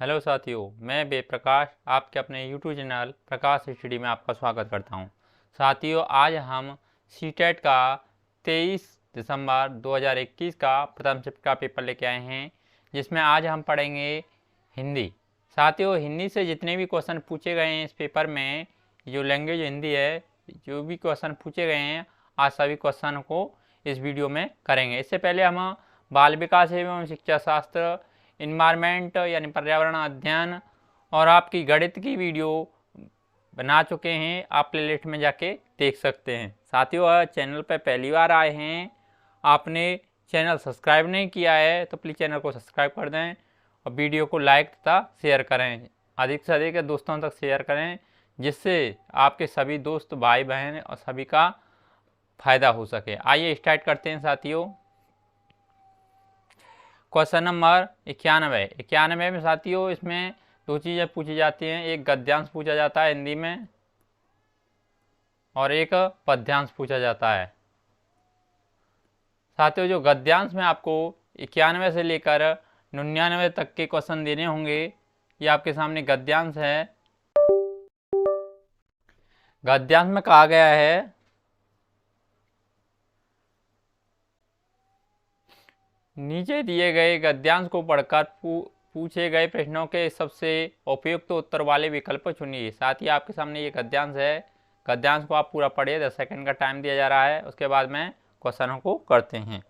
Hello साथियों, मैं वेदप्रकाश आपके अपने यूट्यूब चैनल प्रकाश स्टडी में आपका स्वागत करता हूं। साथियों, आज हम सीटेट का 23 दिसंबर 2021 का प्रथम शिफ्ट का पेपर लेके आए हैं, जिसमें आज हम पढ़ेंगे हिंदी। साथियों, हिंदी से जितने भी क्वेश्चन पूछे गए हैं इस पेपर में, जो लैंग्वेज हिंदी है, जो भी क्वेश्चन पूछे गए हैं, आज सभी क्वेश्चन को इस वीडियो में करेंगे। इससे पहले हम बाल विकास एवं शिक्षा शास्त्र, इन्वायरमेंट यानी पर्यावरण अध्ययन और आपकी गणित की वीडियो बना चुके हैं, आप प्लेलिस्ट में जाके देख सकते हैं। साथियों, चैनल पर पहली बार आए हैं, आपने चैनल सब्सक्राइब नहीं किया है तो प्लीज़ चैनल को सब्सक्राइब कर दें और वीडियो को लाइक तथा शेयर करें, अधिक से अधिक दोस्तों तक शेयर करें, जिससे आपके सभी दोस्त भाई बहन और सभी का फायदा हो सके। आइए स्टार्ट करते हैं साथियों। क्वेश्चन नंबर 91 में साथियों, इसमें दो चीज़ें पूछी जाती हैं, एक गद्यांश पूछा जाता है हिंदी में और एक पद्यांश पूछा जाता है। साथियों, जो गद्यांश में आपको 91 से लेकर 99 तक के क्वेश्चन देने होंगे, ये आपके सामने गद्यांश है। गद्यांश में कहा गया है नीचे दिए गए गद्यांश को पढ़कर पूछे गए प्रश्नों के सबसे उपयुक्त उत्तर वाले विकल्प चुनिए। साथ ही आपके सामने ये गद्यांश है, गद्यांश को आप पूरा पढ़िए, 10 सेकंड का टाइम दिया जा रहा है, उसके बाद में क्वेश्चनों को करते हैं।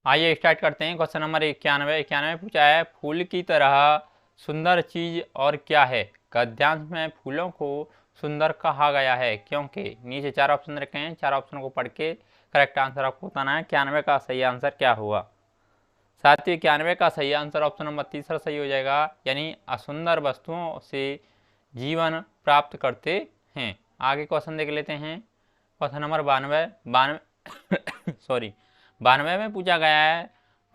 आइए स्टार्ट करते हैं। क्वेश्चन नंबर 91 पूछा है, फूल की तरह सुंदर चीज और क्या है? गद्यांश में फूलों को सुंदर कहा गया है क्योंकि। नीचे चार ऑप्शन रखे हैं, चार ऑप्शन को पढ़ के करेक्ट आंसर आपको बताना है। 91 का सही आंसर क्या होगा? साथियों, 91 का सही आंसर ऑप्शन नंबर तीसरा सही हो जाएगा, यानी असुंदर वस्तुओं से जीवन प्राप्त करते हैं। आगे क्वेश्चन देख लेते हैं। क्वेश्चन नंबर 92 में पूछा गया है,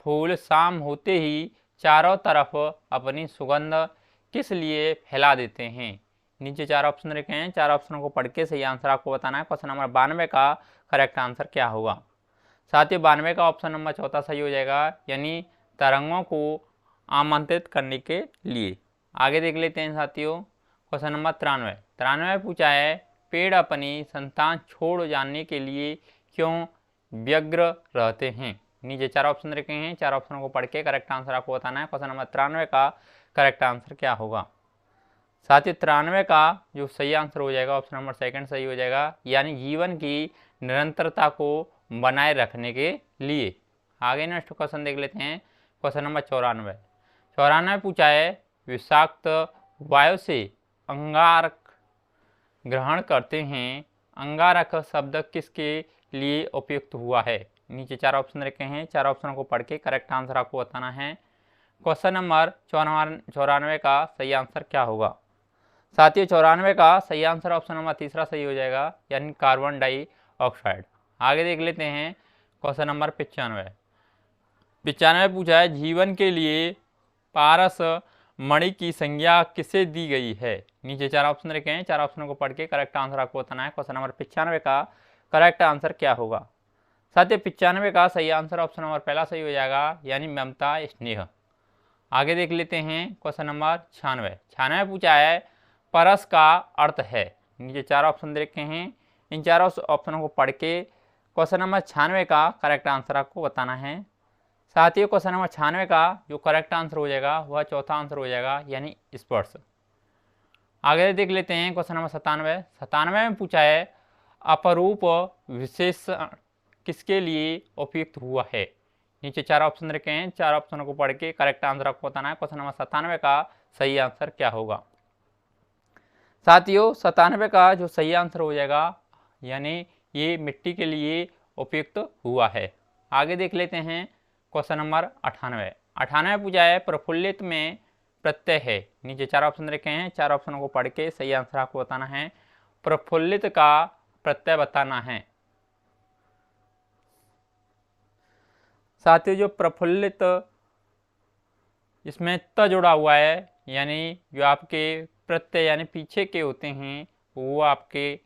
फूल शाम होते ही चारों तरफ अपनी सुगंध किस लिए फैला देते हैं? नीचे चार ऑप्शन रखे हैं, चार ऑप्शनों को पढ़ के सही आंसर आपको बताना है। क्वेश्चन नंबर 92 का करेक्ट आंसर क्या होगा? साथियों, 92 का ऑप्शन नंबर चौथा सही हो जाएगा, यानी तरंगों को आमंत्रित करने के लिए। आगे देख लेते हैं साथियों। क्वेश्चन नंबर 93 में पूछा है, पेड़ अपनी संतान छोड़ जाने के लिए क्यों व्यग्र रहते हैं? नीचे चार ऑप्शन रखे हैं, चार ऑप्शनों को पढ़ के करेक्ट आंसर आपको बताना है। क्वेश्चन नंबर 93 का करेक्ट आंसर क्या होगा? साथ ही 93 का जो सही आंसर हो जाएगा, ऑप्शन नंबर सेकंड सही हो जाएगा, यानी जीवन की निरंतरता को बनाए रखने के लिए। आगे नेक्स्ट क्वेश्चन देख लेते हैं। क्वेश्चन नंबर 94 पूछा है, विषाक्त वायु से अंगारक ग्रहण करते हैं, अंगारक शब्द किसके लिए उपयुक्त हुआ है? नीचे चार ऑप्शन रखे हैं, चार ऑप्शन को पढ़ के करेक्ट आंसर आपको बताना है। क्वेश्चन नंबर 94 का सही आंसर क्या होगा? साथियों, 94 का सही आंसर ऑप्शन नंबर तीसरा सही हो जाएगा, यानी कार्बन डाइऑक्साइड। आगे देख लेते हैं। क्वेश्चन नंबर 95 पूछा है, जीवन के लिए पारस मणि की संज्ञा किसे दी गई है? नीचे चार ऑप्शन रखे हैं, चार ऑप्शनों को पढ़ के करेक्ट आंसर आपको बताना है। क्वेश्चन नंबर 95 का करेक्ट आंसर क्या होगा? साथियों, 95 का सही आंसर ऑप्शन नंबर पहला सही हो जाएगा, यानी ममता स्नेह। आगे देख लेते हैं। क्वेश्चन नंबर 96 पूछा है, परस का अर्थ है। नीचे चार ऑप्शन दे रखे हैं, इन चारों ऑप्शनों को पढ़ के क्वेश्चन नंबर 96 का करेक्ट आंसर आपको बताना है। साथियों, क्वेश्चन नंबर 96 का जो करेक्ट आंसर हो जाएगा वह चौथा आंसर हो जाएगा, यानी स्पर्श। आगे देख लेते हैं। क्वेश्चन नंबर 97 में पूछा है, अपरूप विशेषण किसके लिए उपयुक्त हुआ है? नीचे चार ऑप्शन रखे हैं, चार ऑप्शनों को पढ़ के करेक्ट आंसर आपको बताना है। क्वेश्चन नंबर 97 का सही आंसर क्या होगा? साथियों, 97 का जो सही आंसर हो जाएगा, यानी ये मिट्टी के लिए उपयुक्त हुआ है। आगे देख लेते हैं। क्वेश्चन नंबर 98 पूछा है, प्रफुल्लित में प्रत्यय है। नीचे चार ऑप्शन रखे हैं, चार ऑप्शनों को पढ़ के सही आंसर आपको बताना है। प्रफुल्लित का प्रत्यय बताना है। साथियों, जो प्रफुल्लित, इसमें त जुड़ा हुआ है, यानी जो आपके प्रत्यय यानी पीछे के होते हैं वो आपके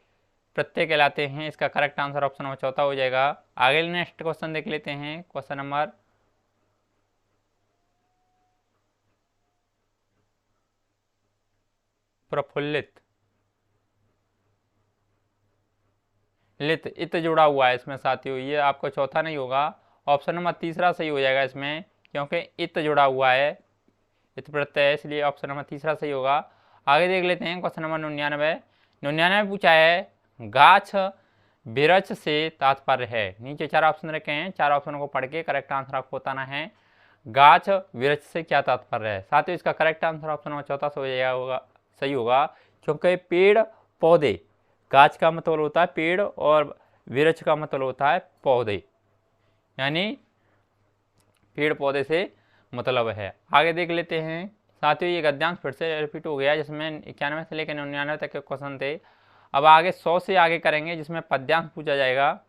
प्रत्यय कहलाते हैं। इसका करेक्ट आंसर ऑप्शन नंबर चौथा हो जाएगा। आगे नेक्स्ट क्वेश्चन देख लेते हैं। क्वेश्चन नंबर प्रफुल्लित, लित, इत जुड़ा हुआ है इसमें साथियों, ये आपको चौथा नहीं होगा, ऑप्शन नंबर तीसरा सही हो जाएगा इसमें, क्योंकि इत जुड़ा हुआ है, इत प्रत्यय है, इसलिए ऑप्शन नंबर तीसरा सही होगा। आगे देख लेते हैं क्वेश्चन नंबर 99। 99 पूछा है गाछ बिरछ से तात्पर्य है। नीचे चार ऑप्शन रखे हैं, चार ऑप्शन को पढ़ के करेक्ट आंसर आपको बताना है। गाछ वृक्ष से क्या तात्पर्य है? साथियों इसका करेक्ट आंसर ऑप्शन नंबर चौथा सही होगा, क्योंकि पेड़ पौधे, गाछ का मतलब होता है पेड़ और वृक्ष का मतलब होता है पौधे, यानी पेड़ पौधे से मतलब है। आगे देख लेते हैं साथियों, ये गद्यांश फिर से रिपीट हो गया, जिसमें 91 से लेकर 99 तक के क्वेश्चन थे। अब आगे 100 से आगे करेंगे, जिसमें पद्यांश पूछा जाएगा।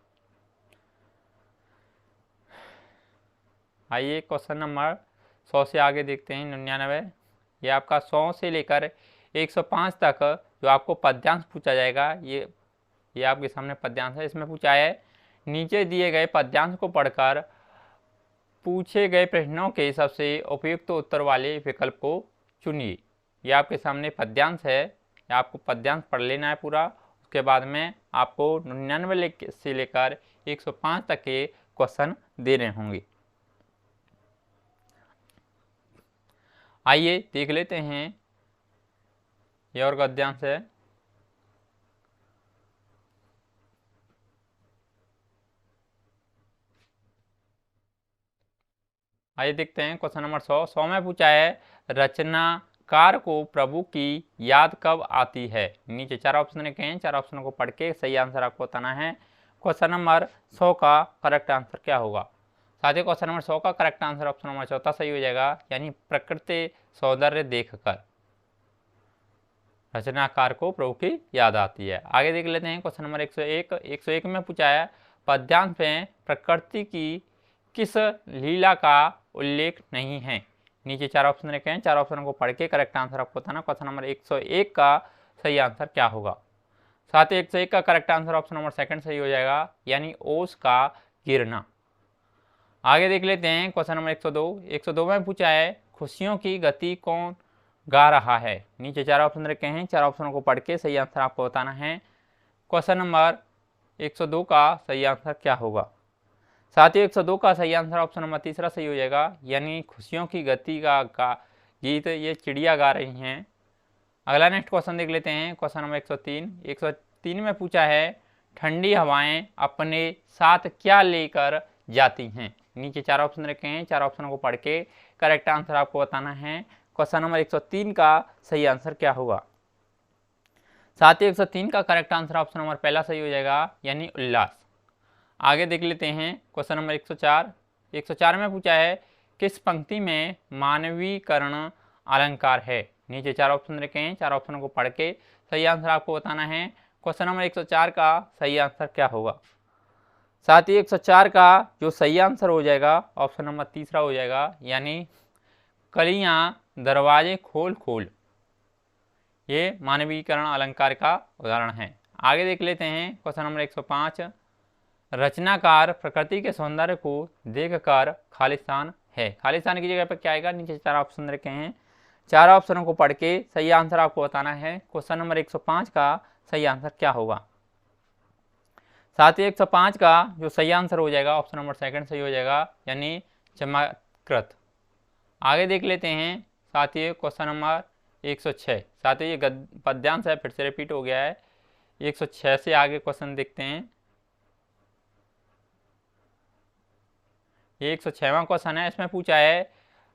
आइए क्वेश्चन नंबर 100 से आगे देखते हैं। 99 ये आपका 100 से लेकर 105 तक जो आपको पद्यांश पूछा जाएगा, ये आपके सामने पद्यांश है। इसमें पूछा है नीचे दिए गए पद्यांश को पढ़कर पूछे गए प्रश्नों के सबसे उपयुक्त उत्तर वाले विकल्प को चुनिए। ये आपके सामने पद्यांश है, आपको पद्यांश पढ़ लेना है पूरा, उसके बाद में आपको 99 से लेकर 105 तक के क्वेश्चन देने होंगे। आइए देख लेते हैं, ये और गद्यांश है। आइए देखते हैं क्वेश्चन नंबर 100 में पूछा है रचनाकार को प्रभु की याद कब आती है। नीचे चार ऑप्शन रखे हैं, चार ऑप्शनों को पढ़ के सही आंसर आपको बताना है। क्वेश्चन नंबर 100 का करेक्ट आंसर क्या होगा? साथियों क्वेश्चन नंबर 100 का करेक्ट आंसर ऑप्शन नंबर चौथा सही हो जाएगा, यानी प्रकृति सौंदर्य देखकर रचनाकार को प्रभु की याद आती है। आगे देख लेते हैं क्वेश्चन नंबर 101 में पूछा है पद्यांश में प्रकृति की किस लीला का उल्लेख नहीं है। नीचे चार ऑप्शन रखे हैं, चार ऑप्शनों को पढ़ के करेक्ट आंसर आपको बताना। क्वेश्चन नंबर 101 का सही आंसर क्या होगा? साथ ही 101 का correct answer option number second सही हो जाएगा, यानी ओस का गिरना। आगे देख लेते हैं क्वेश्चन नंबर 102 में पूछा है खुशियों की गति कौन गा रहा है। नीचे चार ऑप्शन रखे हैं, चार ऑप्शनों को पढ़ के सही आंसर आपको बताना है। क्वेश्चन नंबर 102 का सही आंसर क्या होगा? साथियों 102 का सही आंसर ऑप्शन नंबर तीसरा सही हो जाएगा, यानी खुशियों की गति का गीत ये चिड़िया गा रही हैं। अगला नेक्स्ट क्वेश्चन देख लेते हैं, क्वेश्चन नंबर 103 में पूछा है ठंडी हवाएं अपने साथ क्या लेकर जाती हैं। नीचे चार ऑप्शन रखे हैं, चार ऑप्शनों को पढ़ के करेक्ट आंसर आपको बताना है। क्वेश्चन नंबर 103 का सही आंसर क्या होगा? साथियों 103 का करेक्ट आंसर ऑप्शन नंबर पहला सही हो जाएगा, यानी उल्लास। आगे देख लेते हैं क्वेश्चन नंबर 104 में पूछा है किस पंक्ति में मानवीकरण अलंकार है। नीचे चार ऑप्शन रखे हैं, चार ऑप्शनों को पढ़ के सही आंसर आपको बताना है। क्वेश्चन नंबर 104 का सही आंसर क्या होगा? साथ ही 104 का जो सही आंसर हो जाएगा ऑप्शन नंबर तीसरा हो जाएगा, यानी कलियां दरवाजे खोल खोल, ये मानवीकरण अलंकार का उदाहरण है। आगे देख लेते हैं क्वेश्चन नंबर 105 रचनाकार प्रकृति के सौंदर्य को देखकर खालिस्तान है। खालिस्तान की जगह पर क्या आएगा? नीचे चार ऑप्शन रखे हैं, चार ऑप्शनों को पढ़ के सही आंसर आपको बताना है। क्वेश्चन नंबर 105 का सही आंसर क्या होगा? साथ ही 105 का जो सही आंसर हो जाएगा ऑप्शन नंबर सेकंड सही हो जाएगा, यानी चमत्कृत। आगे देख लेते हैं साथ ही क्वेश्चन नंबर 106। साथ ही ये पद्यांश है, फिर से रिपीट हो गया है। 106 से आगे क्वेश्चन देखते हैं। ये 106वां क्वेश्चन है, इसमें पूछा है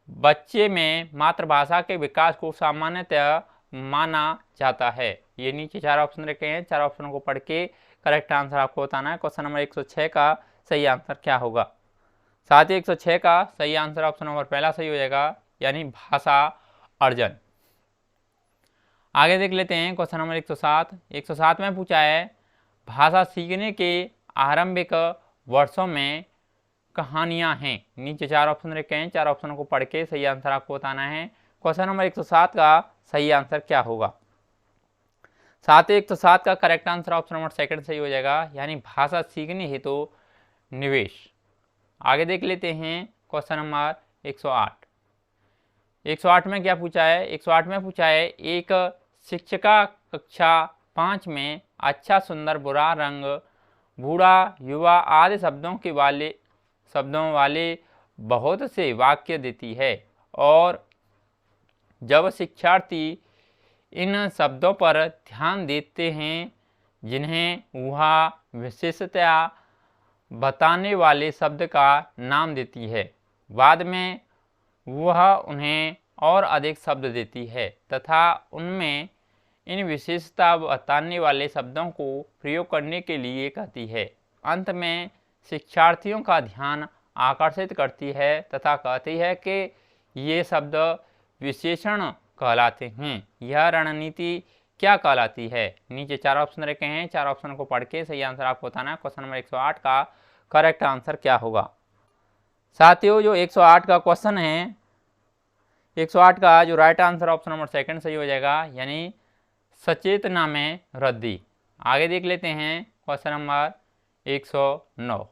बच्चे में मातृभाषा के विकास को सामान्यतः माना जाता है। ये नीचे चार ऑप्शन रखे हैं, चार ऑप्शनों को पढ़ के करेक्ट आंसर आपको बताना है। क्वेश्चन नंबर 106 का सही आंसर क्या होगा? साथ ही 106 का सही आंसर ऑप्शन नंबर पहला सही हो जाएगा, यानी भाषा अर्जन। आगे देख लेते हैं क्वेश्चन नंबर 107 में पूछा है भाषा सीखने के आरंभिक वर्षों में कहानियां हैं। नीचे चार ऑप्शन रखे हैं, चार ऑप्शनों को पढ़ के सही आंसर आपको बताना है। क्वेश्चन नंबर 107 का सही आंसर क्या होगा? साथ ही 107 का correct answer option number second सही हो जाएगा, यानी भाषा सीखने हेतु निवेश। आगे देख लेते हैं क्वेश्चन नंबर 108। 108 में क्या पूछा है? 108 में पूछा है एक शिक्षिका कक्षा 5 में अच्छा, सुंदर, बुरा, रंग, बूढ़ा, युवा आदि शब्दों वाले बहुत से वाक्य देती है, और जब शिक्षार्थी इन शब्दों पर ध्यान देते हैं जिन्हें वह विशेषतया बताने वाले शब्द का नाम देती है, बाद में वह उन्हें और अधिक शब्द देती है तथा उनमें इन विशेषता बताने वाले शब्दों को प्रयोग करने के लिए कहती है। अंत में शिक्षार्थियों का ध्यान आकर्षित करती है तथा कहती है कि ये शब्द विशेषण कहलाते हैं। यह रणनीति क्या कहलाती है? नीचे 4 ऑप्शन रखे हैं, 4 ऑप्शन को पढ़ के सही आंसर आपको बताना है। क्वेश्चन नंबर 108 का करेक्ट आंसर क्या होगा? साथियों, जो 108 का क्वेश्चन है, 108 का जो right answer option number second सही हो जाएगा, यानी सचेतना में वृद्धि। आगे देख लेते हैं क्वेश्चन नंबर 109।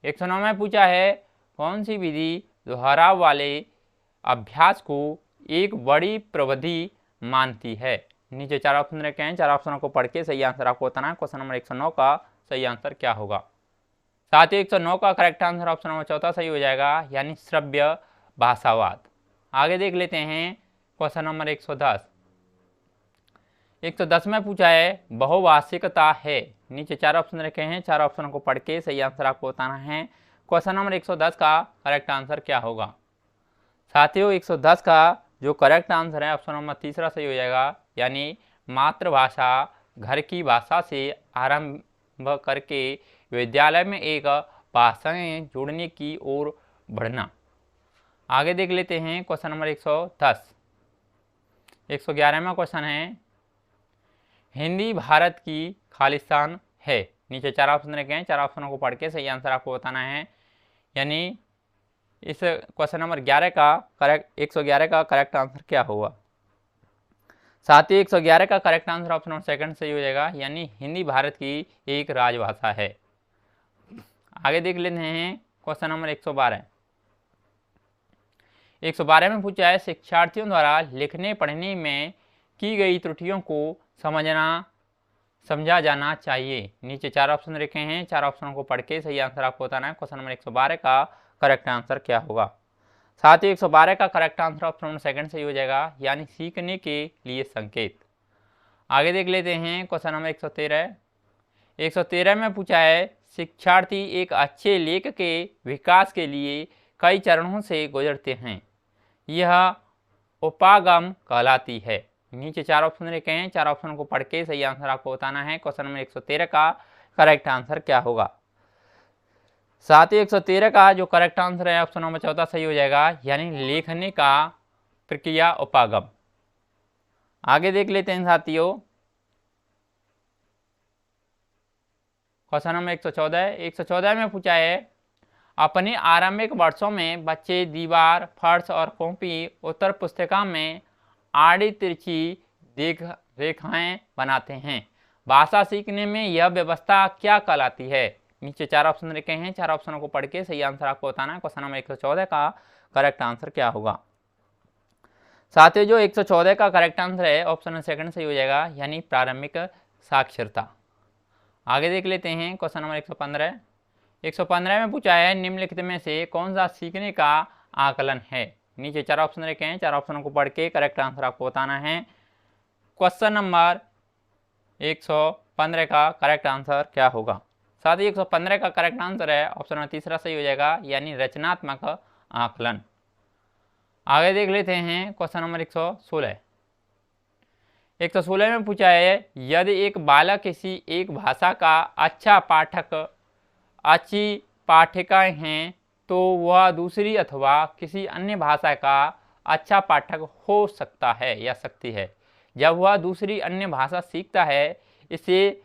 109 में पूछा है कौन सी विधि दोहराव वाले अभ्यास को एक बड़ी प्रविधि मानती है? नीचे 4 ऑप्शन रखे हैं, 4 ऑप्शनों को पढ़ के सही आंसर आपको बताना है। क्वेश्चन नंबर 109 का सही आंसर क्या होगा? साथ ही 109 का करेक्ट आंसर ऑप्शन नंबर चौथा सही हो जाएगा, यानी श्रव्य भाषावाद। आगे देख लेते हैं क्वेश्चन नंबर 110। 110 में पूछा है बहुभाषिकता है। नीचे 4 ऑप्शन रखे हैं, 4 ऑप्शनों को पढ़ के सही आंसर आपको बताना है। क्वेश्चन नंबर 110 का करेक्ट आंसर क्या होगा? साथियों, 110 का जो करेक्ट आंसर है ऑप्शन नंबर तीसरा सही हो जाएगा, यानी मातृभाषा घर की भाषा से आरंभ करके विद्यालय में एक भाषाएं जोड़ने की ओर बढ़ना। आगे देख लेते हैं क्वेश्चन नंबर 110। 111 में क्वेश्चन है हिंदी भारत की खालिस्तान है। नीचे 4 ऑप्शन रखे हैं, 4 ऑप्शनों को पढ़ के सही आंसर आपको बताना है, यानी इस क्वेश्चन नंबर 11 का 111 का करेक्ट आंसर क्या होगा? साथ ही 111 का correct answer option number second सही हो जाएगा, यानी हिंदी भारत की एक राजभाषा है। आगे देख लेते हैं क्वेश्चन नंबर 112। 112 में पूछा है शिक्षार्थियों द्वारा लिखने पढ़ने में की गई त्रुटियों को समझा जाना चाहिए। नीचे 4 ऑप्शन रखे हैं, 4 ऑप्शनों को पढ़ के सही आंसर आपको बताना है। क्वेश्चन नंबर 112 का करेक्ट आंसर क्या होगा? साथ ही 112 का correct answer option number second सही हो जाएगा, यानी सीखने के लिए संकेत। आगे देख लेते हैं क्वेश्चन नंबर 113। 113 में पूछा है शिक्षार्थी एक अच्छे लेख के विकास के लिए कई चरणों से गुजरते हैं, यह उपागम कहलाती है। नीचे 4 ऑप्शन रखे हैं, 4 ऑप्शन को पढ़ के सही आंसर आपको बताना है। क्वेश्चन नंबर 113 का करेक्ट आंसर क्या होगा? साथ ही 113 का जो करेक्ट आंसर है ऑप्शन नंबर चौथा सही हो जाएगा, यानी लेखने का प्रक्रिया उपागम। आगे देख लेते हैं साथियों क्वेश्चन नंबर 114। 114 में पूछा है अपने आरंभिक वर्षों में बच्चे दीवार, फर्श और कॉपी उत्तर पुस्तिका में आड़ी तिरछी रेखाएं बनाते हैं। भाषा सीखने में यह व्यवस्था क्या कहलाती है? नीचे 4 ऑप्शन रखे हैं, 4 ऑप्शनों को पढ़ के सही आंसर आपको बताना है। क्वेश्चन नंबर 114 का करेक्ट आंसर क्या होगा? साथियों, जो 114 का करेक्ट आंसर है ऑप्शन नंबर सेकंड सही हो जाएगा, यानी प्रारंभिक साक्षरता। आगे देख लेते हैं क्वेश्चन नंबर 115। 115 में पूछा है निम्नलिखित में से कौन सा सीखने का आकलन है? नीचे 4 ऑप्शन रखे हैं, 4 ऑप्शनों को पढ़ के करेक्ट आंसर आपको बताना है। क्वेश्चन नंबर 115 का करेक्ट आंसर क्या होगा? साथ ही 115 का करेक्ट आंसर है ऑप्शन नंबर तीसरा सही हो जाएगा, यानी रचनात्मक आकलन। आगे देख लेते हैं क्वेश्चन नंबर 116। 116 में पूछा है यदि एक बालक किसी एक भाषा का अच्छा पाठक अच्छी पाठिकाएं हैं तो वह दूसरी अथवा किसी अन्य भाषा का अच्छा पाठक हो सकता है या सकती है। जब वह दूसरी अन्य भाषा सीखता है इसे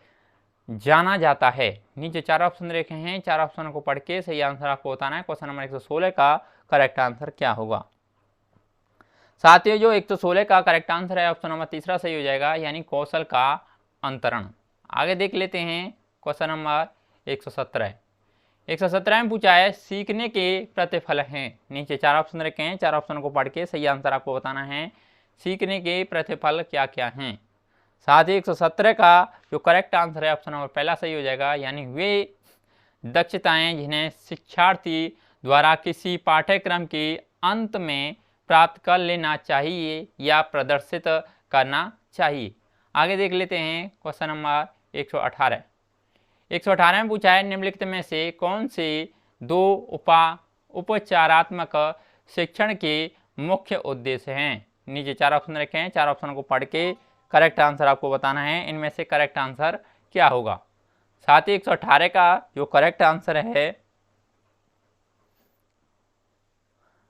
जाना जाता है। नीचे 4 ऑप्शन रखे हैं, 4 ऑप्शनों को पढ़ के सही आंसर आपको बताना है। क्वेश्चन नंबर 116 का करेक्ट आंसर क्या होगा? साथियों, जो 116 का करेक्ट आंसर है ऑप्शन नंबर तीसरा सही हो जाएगा, यानी कौशल का अंतरण। आगे देख लेते हैं क्वेश्चन नंबर 117। 117 में पूछा है सीखने के प्रतिफल हैं। नीचे 4 ऑप्शन रखे हैं, 4 ऑप्शन को पढ़ के सही आंसर आपको बताना है। सीखने के प्रतिफल क्या क्या हैं। साथ ही 117 का जो करेक्ट आंसर है ऑप्शन नंबर पहला सही हो जाएगा, यानी वे दक्षताएं जिन्हें शिक्षार्थी द्वारा किसी पाठ्यक्रम के अंत में प्राप्त कर लेना चाहिए या प्रदर्शित करना चाहिए। आगे देख लेते हैं क्वेश्चन नंबर 118। 118 में पूछा है निम्नलिखित में से कौन से दो उपचारात्मक शिक्षण के मुख्य उद्देश्य हैं। नीचे 4 ऑप्शन रखे हैं, 4 ऑप्शन को पढ़ के करेक्ट आंसर आपको बताना है, इनमें से करेक्ट आंसर क्या होगा। साथ ही 118 का जो करेक्ट आंसर है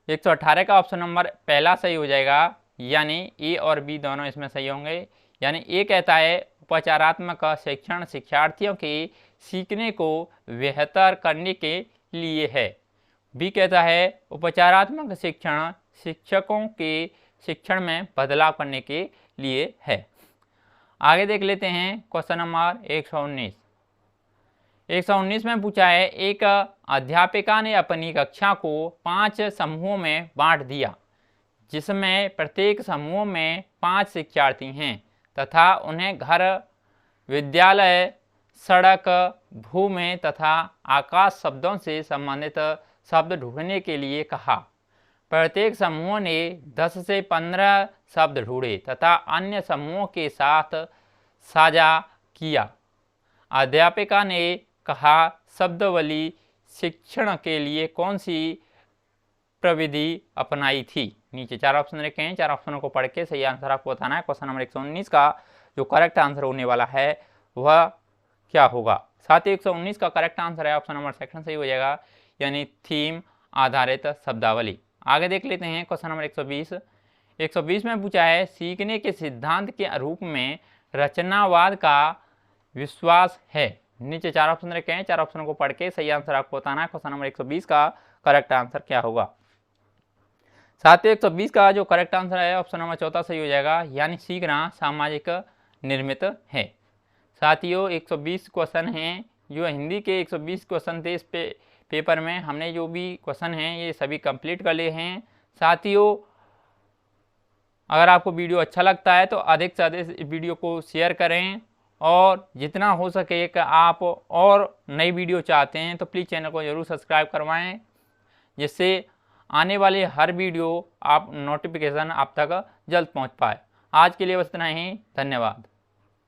118 का ऑप्शन नंबर पहला सही हो जाएगा, यानी ए और बी दोनों इसमें सही होंगे। यानी ए कहता है उपचारात्मक शिक्षण शिक्षार्थियों के सीखने को बेहतर करने के लिए है। बी कहता है उपचारात्मक शिक्षण शिक्षकों के शिक्षण में बदलाव करने के लिए है। आगे देख लेते हैं क्वेश्चन नंबर 119। 119 में पूछा है एक अध्यापिका ने अपनी कक्षा को 5 समूहों में बांट दिया, जिसमें प्रत्येक समूह में 5 शिक्षार्थी हैं तथा उन्हें घर, विद्यालय, सड़क, भूमि तथा आकाश शब्दों से संबंधित शब्द ढूंढने के लिए कहा। प्रत्येक समूह ने 10 से 15 शब्द ढूंढे तथा अन्य समूहों के साथ साझा किया। अध्यापिका ने कहा शब्दावली शिक्षण के लिए कौन सी प्रविधि अपनाई थी। नीचे 4 ऑप्शन रखे हैं, 4 ऑप्शनों को पढ़ के सही आंसर आपको बताना है। क्वेश्चन नंबर 119 का जो करेक्ट आंसर होने वाला है वह क्या होगा। साथ ही 119 का करेक्ट आंसर है ऑप्शन नंबर सेकंड सही हो जाएगा, यानी थीम आधारित शब्दावली। आगे देख लेते हैं क्वेश्चन नंबर 120। 120 में पूछा है सीखने के सिद्धांत के रूप में रचनावाद का विश्वास है। नीचे 4 ऑप्शन रखे हैं, 4 ऑप्शन को पढ़ के सही आंसर आपको बताना है। क्वेश्चन नंबर 120 का करेक्ट आंसर क्या होगा। साथ ही 120 का जो करेक्ट आंसर है ऑप्शन नंबर चौथा सही हो जाएगा, यानी सीखना सामाजिक निर्मित है। साथियों 120 क्वेश्चन हैं, जो हिंदी के 120 क्वेश्चन थे इस पेपर में हमने जो भी क्वेश्चन हैं ये सभी कंप्लीट कर लिए हैं। साथियों अगर आपको वीडियो अच्छा लगता है तो अधिक से अधिक वीडियो को शेयर करें, और जितना हो सके कि आप और नई वीडियो चाहते हैं तो प्लीज़ चैनल को ज़रूर सब्सक्राइब करवाएं, जिससे आने वाले हर वीडियो आप नोटिफिकेशन आप तक जल्द पहुंच पाए। आज के लिए बस इतना ही, धन्यवाद।